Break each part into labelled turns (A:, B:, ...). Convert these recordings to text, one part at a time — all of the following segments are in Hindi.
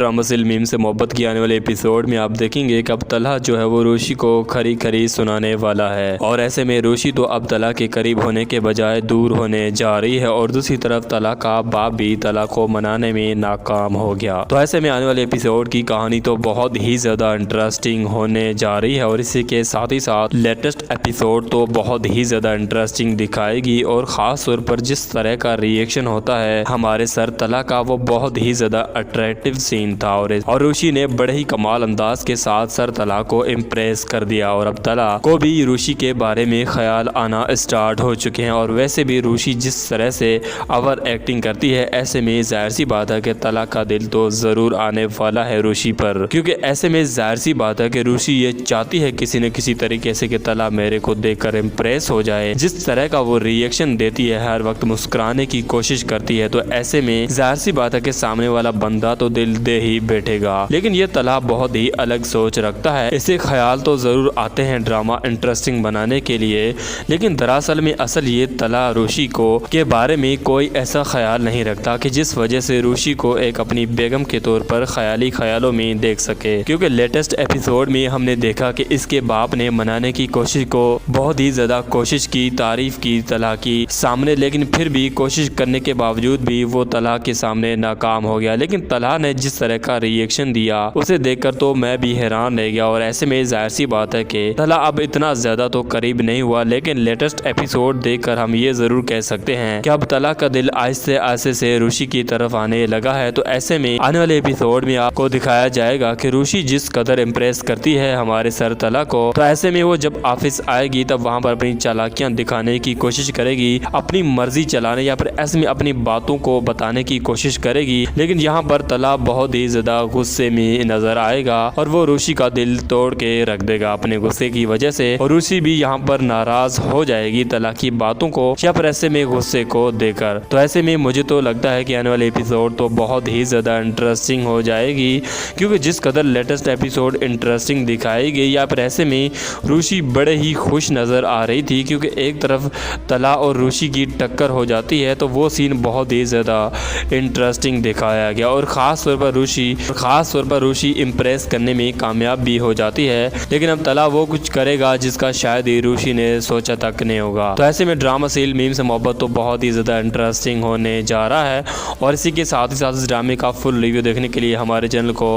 A: ड्रामा सीरियल मीम से मोहब्बत की आने वाले एपिसोड में आप देखेंगे कि अब तलहा जो है वो रुशी को खरी खरी सुनाने वाला है और ऐसे में रुशी तो अब तलहा के करीब होने के बजाय दूर होने जा रही है और दूसरी तरफ तलहा का बाप भी तलहा को मनाने में नाकाम हो गया। तो ऐसे में आने वाले एपिसोड की कहानी तो बहुत ही ज़्यादा इंटरेस्टिंग होने जा रही है और इसी के साथ ही साथ लेटेस्ट एपिसोड तो बहुत ही ज़्यादा इंटरेस्टिंग दिखाएगी और ख़ास तौर पर जिस तरह का रिएक्शन होता है हमारे सर तलहा का वो बहुत ही ज़्यादा अट्रैक्टिव सीन था और रुशी ने बड़े ही कमाल अंदाज के साथ सर तलहा को इम्प्रेस कर दिया और अब तलहा को भी रुशी के बारे में ख्याल आना स्टार्ट हो चुके हैं। और वैसे भी रुशी जिस तरह से ओवर एक्टिंग करती है ऐसे में जाहिर सी बात है कि तलहा का दिल तो ज़रूर आने वाला है रुशी पर, क्योंकि ऐसे में जाहिर सी बात है कि रुशी ये चाहती है किसी न किसी तरीके से कि तलहा मेरे को देखकर इम्प्रेस हो जाए। जिस तरह का वो रिएक्शन देती है, हर वक्त मुस्कुराने की कोशिश करती है, तो ऐसे में जाहिर सी बात है कि सामने वाला बंदा तो दिल दे ही बैठेगा। लेकिन ये तलहा बहुत ही अलग सोच रखता है, इसे ख्याल तो जरूर आते हैं ड्रामा इंटरेस्टिंग बनाने के लिए, लेकिन दरअसल में असल ये तलहा रुशी को के बारे में कोई ऐसा ख्याल नहीं रखता कि जिस वजह से रुशी को एक अपनी बेगम के तौर पर ख्याली ख्यालों में देख सके। क्योंकि लेटेस्ट एपिसोड में हमने देखा कि इसके बाप ने मनाने की कोशिश को बहुत ही ज्यादा कोशिश की, तारीफ की तलहा की सामने, लेकिन फिर भी कोशिश करने के बावजूद भी वो तलहा के सामने नाकाम हो गया। लेकिन तलहा ने जिस तरह का रिएक्शन दिया उसे देखकर तो मैं भी हैरान रह गया और ऐसे में जाहिर सी बात है कि तलहा अब इतना ज्यादा तो करीब नहीं हुआ, लेकिन लेटेस्ट एपिसोड देखकर हम ये जरूर कह सकते हैं कि अब तलहा का दिल आहिस्ते आहिस्ते से रुशी की तरफ आने लगा है। तो ऐसे में आने वाले एपिसोड में आपको दिखाया जाएगा कि रुशी जिस कदर इम्प्रेस करती है हमारे सर तलहा को, तो ऐसे में वो जब ऑफिस आएगी तब वहाँ पर अपनी चालाकियां दिखाने की कोशिश करेगी, अपनी मर्जी चलाने या फिर ऐसे में अपनी बातों को बताने की कोशिश करेगी। लेकिन यहाँ पर तलहा बहुत ही ज्यादा गुस्से में नजर आएगा और वो रुशी का दिल तोड़ के रख देगा अपने गुस्से की वजह से, और रुशी भी यहाँ पर नाराज हो जाएगी तलहा की बातों को या फिर ऐसे में गुस्से को देकर। तो ऐसे में मुझे तो लगता है कि आने वाले एपिसोड तो बहुत ही ज्यादा इंटरेस्टिंग हो जाएगी, क्योंकि जिस कदर लेटेस्ट एपिसोड इंटरेस्टिंग दिखाई गई या फिर ऐसे में रुशी बड़े ही खुश नजर आ रही थी, क्योंकि एक तरफ तलहा और रुशी की टक्कर हो जाती है तो वो सीन बहुत ही ज़्यादा इंटरेस्टिंग दिखाया गया और ख़ास तौर पर रुशी इम्प्रेस करने में कामयाब भी हो जाती है। लेकिन अब तलहा वो कुछ करेगा जिसका शायद ही रुशी ने सोचा तक नहीं होगा। तो ऐसे में ड्रामा सीरियल मीम से मोहब्बत तो बहुत ही ज़्यादा इंटरेस्टिंग होने जा रहा है और इसी के साथ ही साथ इस ड्रामे का फुल रिव्यू देखने के लिए हमारे चैनल को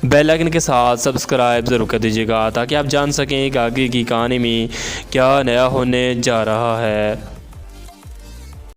A: बेल आइकन के साथ सब्सक्राइब ज़रूर कर दीजिएगा ताकि आप जान सकें कि आगे की कहानी में क्या नया होने जा रहा है।